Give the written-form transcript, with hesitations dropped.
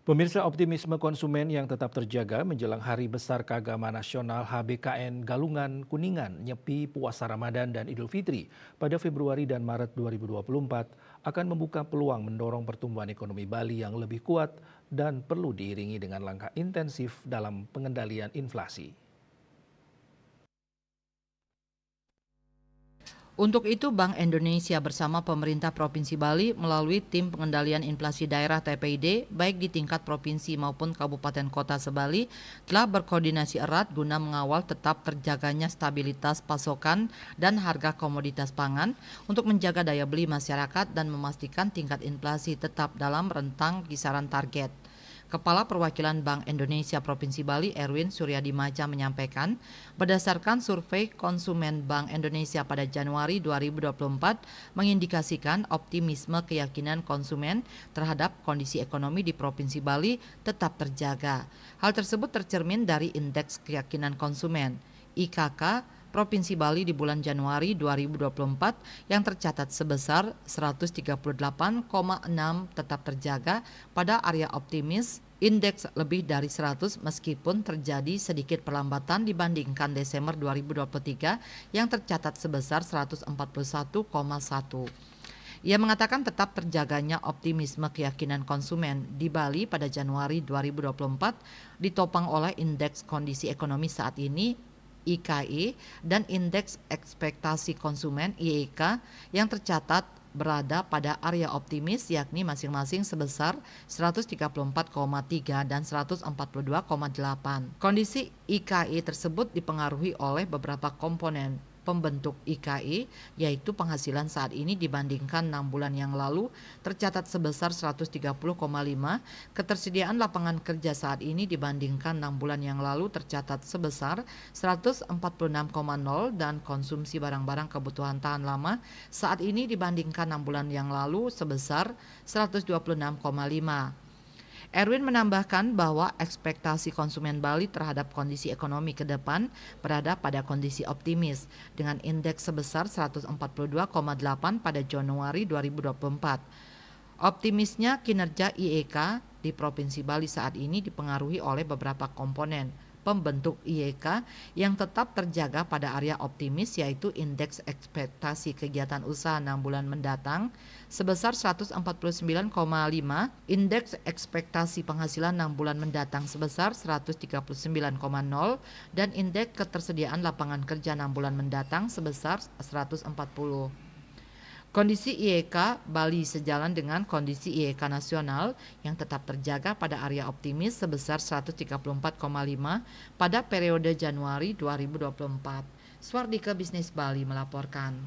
Pemirsa, optimisme konsumen yang tetap terjaga menjelang Hari Besar Keagamaan Nasional HBKN Galungan Kuningan Nyepi Puasa Ramadan dan Idul Fitri pada Februari dan Maret 2024 akan membuka peluang mendorong pertumbuhan ekonomi Bali yang lebih kuat dan perlu diiringi dengan langkah intensif dalam pengendalian inflasi. Untuk itu, Bank Indonesia bersama pemerintah Provinsi Bali melalui Tim Pengendalian Inflasi Daerah TPID, baik di tingkat provinsi maupun kabupaten kota sebali, telah berkoordinasi erat guna mengawal tetap terjaganya stabilitas pasokan dan harga komoditas pangan untuk menjaga daya beli masyarakat dan memastikan tingkat inflasi tetap dalam rentang kisaran target. Kepala Perwakilan Bank Indonesia Provinsi Bali Erwin Suryadimaja menyampaikan, berdasarkan survei konsumen Bank Indonesia pada Januari 2024 mengindikasikan optimisme keyakinan konsumen terhadap kondisi ekonomi di Provinsi Bali tetap terjaga. Hal tersebut tercermin dari Indeks Keyakinan Konsumen (IKK) Provinsi Bali di bulan Januari 2024 yang tercatat sebesar 138,6 tetap terjaga pada area optimis, indeks lebih dari 100 meskipun terjadi sedikit perlambatan dibandingkan Desember 2023 yang tercatat sebesar 141,1. Ia mengatakan tetap terjaganya optimisme keyakinan konsumen di Bali pada Januari 2024 ditopang oleh indeks kondisi ekonomi saat ini IKE dan indeks ekspektasi konsumen IEK yang tercatat berada pada area optimis yakni masing-masing sebesar 134,3 dan 142,8. Kondisi IKE tersebut dipengaruhi oleh beberapa komponen pembentuk IKE, yaitu penghasilan saat ini dibandingkan 6 bulan yang lalu tercatat sebesar 130,5, ketersediaan lapangan kerja saat ini dibandingkan 6 bulan yang lalu tercatat sebesar 146,0 dan konsumsi barang-barang kebutuhan tahan lama saat ini dibandingkan 6 bulan yang lalu sebesar 126,5. Erwin menambahkan bahwa ekspektasi konsumen Bali terhadap kondisi ekonomi ke depan berada pada kondisi optimis dengan indeks sebesar 142,8 pada Januari 2024. Optimisnya kinerja IEK di Provinsi Bali saat ini dipengaruhi oleh beberapa komponen pembentuk IEK yang tetap terjaga pada area optimis, yaitu indeks ekspektasi kegiatan usaha 6 bulan mendatang sebesar 149,5, indeks ekspektasi penghasilan 6 bulan mendatang sebesar 139,0, dan indeks ketersediaan lapangan kerja 6 bulan mendatang sebesar 140. Kondisi IEK Bali sejalan dengan kondisi IEK nasional yang tetap terjaga pada area optimis sebesar 134,5 pada periode Januari 2024. Swardike Bisnis Bali melaporkan.